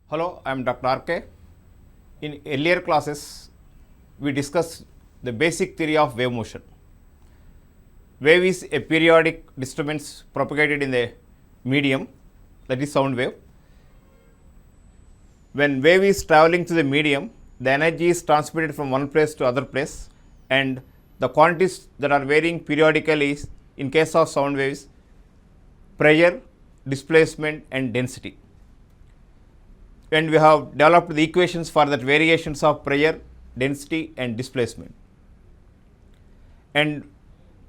Hello, I am Dr. RK. In earlier classes, we discussed the basic theory of wave motion. Wave is a periodic disturbance propagated in the medium, that is sound wave. When wave is traveling through the medium, the energy is transmitted from one place to other place, and the quantities that are varying periodically is, in case of sound waves, pressure, displacement and density. And we have developed the equations for that variations of pressure, density and displacement. And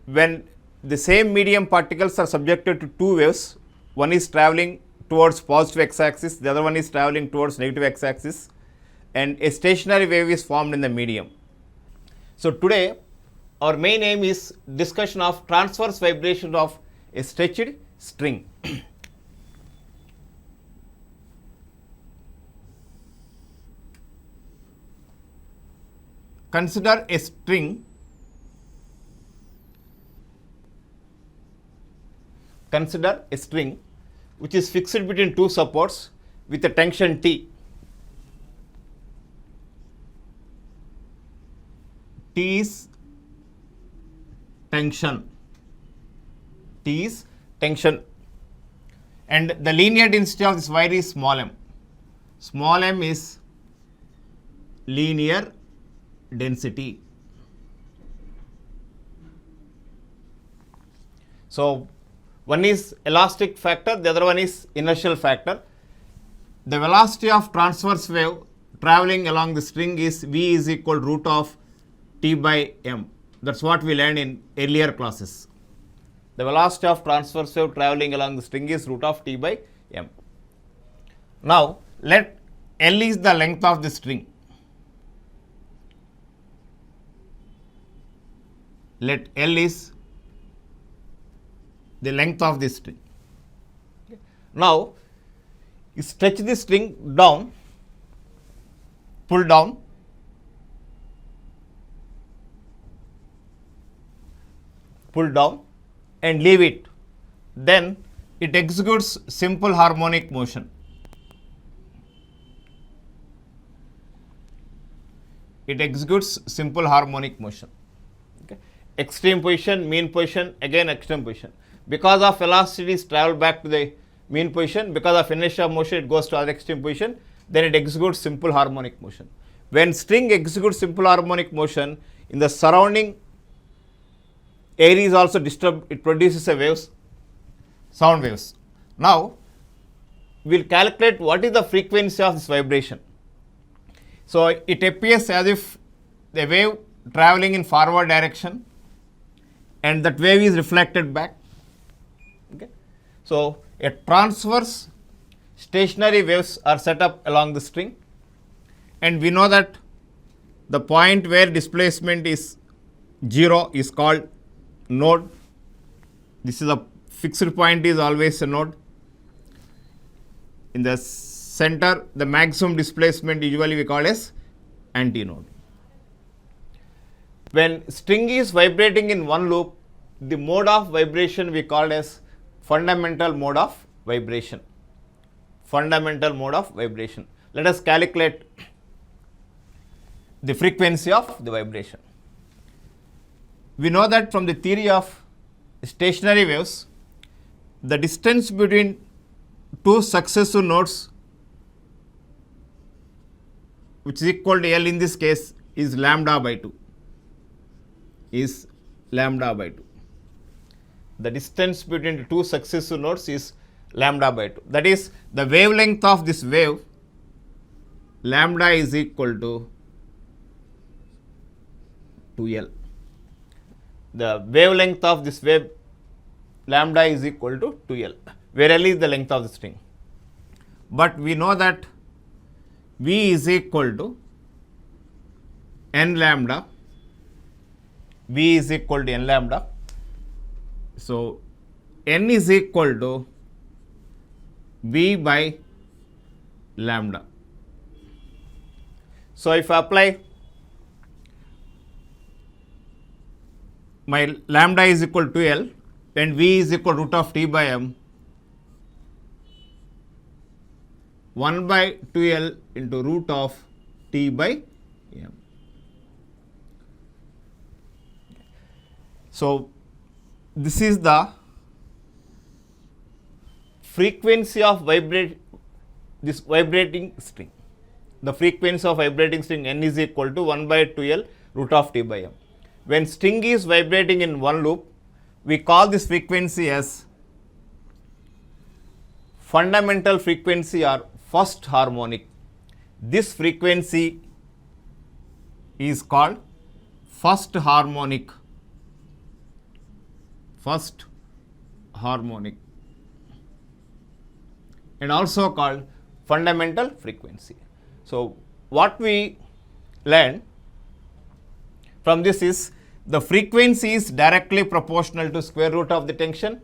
when the same medium particles are subjected to two waves, one is traveling towards positive x-axis, the other one is traveling towards negative x-axis, and a stationary wave is formed in the medium. So today our main aim is discussion of transverse vibration of a stretched string. Consider a string which is fixed between two supports with a tension T. T is tension, and the linear density of this wire is small m. Small m is linear density. So one is elastic factor, the other one is inertial factor. The velocity of transverse wave traveling along the string is V is equal to root of T by m. That's what we learned in earlier classes. The velocity of transverse wave traveling along the string is root of T by m. Now let L is the length of the string. Let L is the length of the string. Okay. Now you stretch the string down, pull down, and leave it. Then it executes simple harmonic motion. Okay. Extreme position, mean position, again extreme position. Because of velocity is traveled back to the mean position, because of inertia of motion it goes to other extreme position, then it executes simple harmonic motion. When string executes simple harmonic motion, in the surrounding area is also disturbed, it produces a waves, sound waves. Now we will calculate what is the frequency of this vibration. So it appears as if the wave traveling in forward direction and that wave is reflected back. Okay. So a transverse stationary waves are set up along the string, and we know that the point where displacement is 0 is called node. This is a fixed point, is always a node. In the center, the maximum displacement usually we call as antinode. When string is vibrating in one loop, the mode of vibration we call as fundamental mode of vibration. Let us calculate the frequency of the vibration. We know that from the theory of stationary waves, the distance between two successive nodes, which is equal to L in this case, is lambda by 2. The distance between the two successive nodes is lambda by 2. That is, the wavelength of this wave, lambda is equal to 2L. The wavelength of this wave, lambda is equal to 2L, where L is the length of the string. But we know that V is equal to n lambda. So n is equal to V by lambda. So if I apply my lambda is equal to L and V is equal to root of T by m, 1 by 2L into root of T by M. So this is the frequency of vibrating string. The frequency of vibrating string N is equal to 1 by 2L root of T by M. When string is vibrating in one loop, we call this frequency as fundamental frequency or first harmonic. This frequency is called first harmonic. First harmonic, and also called fundamental frequency. So what we learned from this is the frequency is directly proportional to square root of the tension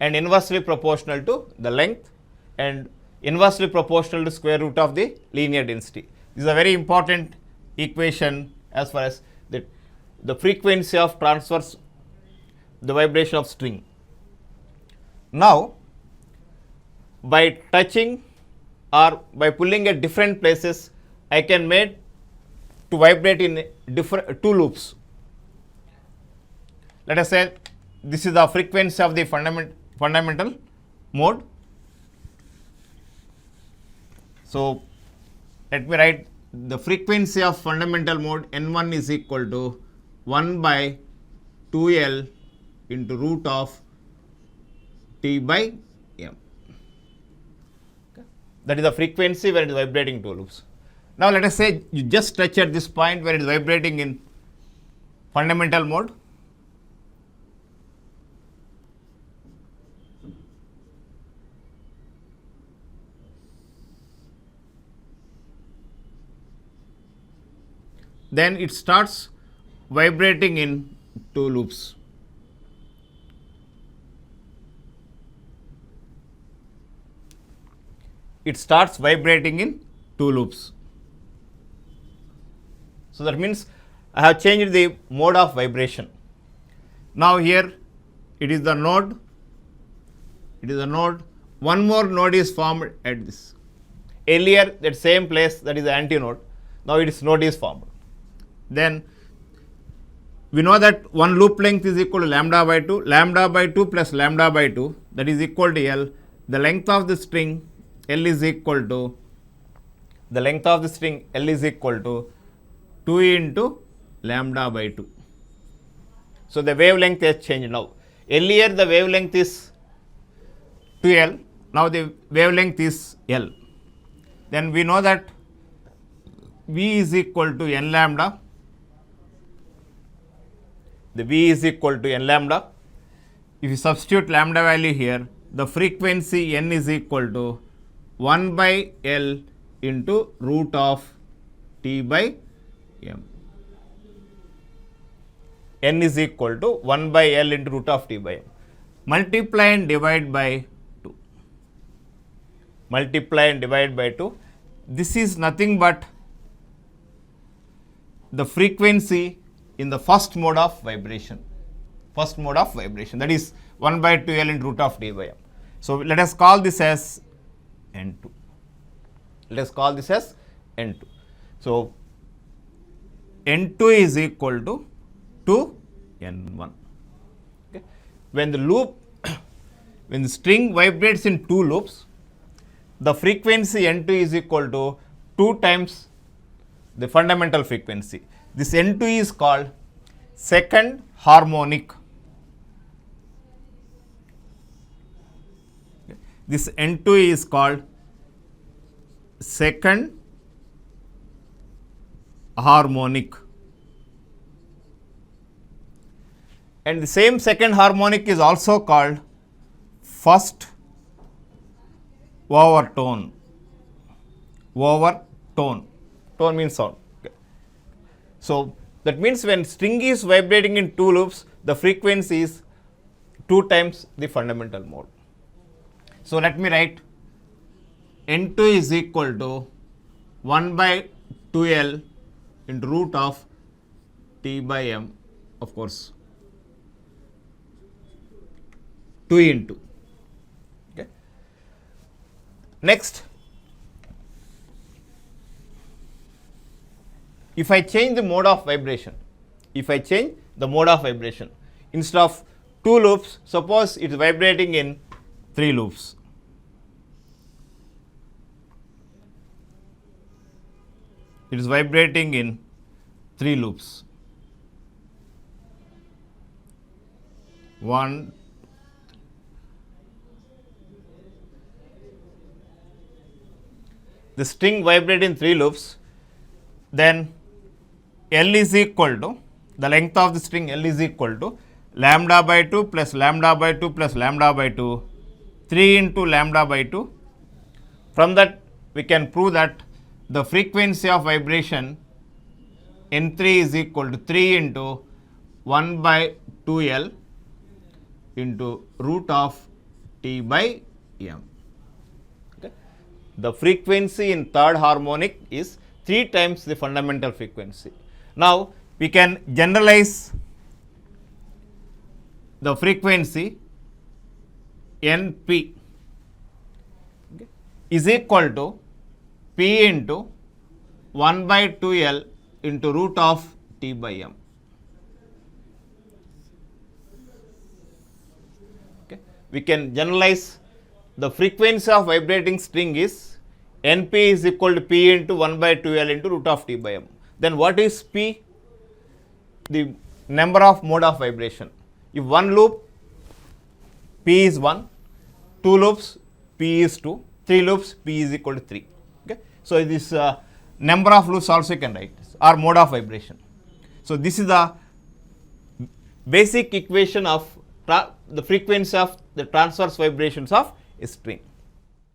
and inversely proportional to the length and inversely proportional to square root of the linear density. This is a very important equation as far as the frequency of transverse the vibration of string. Now, by touching or by pulling at different places, I can make to vibrate in different two loops. Let us say this is the frequency of the fundamental mode. So let me write the frequency of fundamental mode N1 is equal to 1 by 2L into root of T by M. Okay. That is the frequency where it is vibrating two loops. Now let us say you just touch at this point where it is vibrating in fundamental mode. Then it starts vibrating in two loops. It starts vibrating in two loops. So that means I have changed the mode of vibration. Now here it is the node. It is a node. One more node is formed at this. Earlier that same place, that is the antinode. Now its node is formed. Then we know that one loop length is equal to lambda by 2. Lambda by 2 plus lambda by 2, that is equal to L. The length of the string L is equal to 2 into lambda by 2. So the wavelength has changed now. Earlier the wavelength is 2L, now the wavelength is L. Then we know that V is equal to n lambda. The V is equal to n lambda. If you substitute lambda value here, the frequency N is equal to 1 by L into root of T by M. N is equal to 1 by L into root of T by M. Multiply and divide by 2. Multiply and divide by 2. This is nothing but the frequency in the first mode of vibration. First mode of vibration, that is 1 by 2L into root of T by M. So let us call this as N2. Let us call this as N2. So N2 is equal to 2N1. Okay. When the loop, when the string vibrates in two loops, the frequency N2 is equal to 2 times the fundamental frequency. This N2 is called second harmonic. This N2 is called second harmonic. And the same second harmonic is also called first overtone. Overtone. Tone means sound. Okay. So that means when string is vibrating in two loops, the frequency is 2 times the fundamental mode. So let me write N2 is equal to 1 by 2L into root of T by M, of course, 2 into. Okay. Next, if I change the mode of vibration, instead of 2 loops, suppose it is vibrating in 3 loops. It is vibrating in 3 loops. 1, the string vibrate in 3 loops, then L is equal to, the length of the string L is equal to lambda by 2 plus lambda by 2 plus lambda by 2, 3 into lambda by 2. From that we can prove that the frequency of vibration N3 is equal to 3 into 1 by 2L into root of T by M. Okay. The frequency in third harmonic is 3 times the fundamental frequency. Now we can generalize the frequency NP is equal to P into 1 by 2L into root of T by M. Okay. We can generalize the frequency of vibrating string is NP is equal to P into 1 by 2L into root of T by M. Then what is P? The number of mode of vibration. If one loop, P is 1, 2 loops, P is 2, 3 loops, P is equal to 3. Okay. So this number of loops also you can write this, or mode of vibration. So this is the basic equation of the frequency of the transverse vibrations of a string.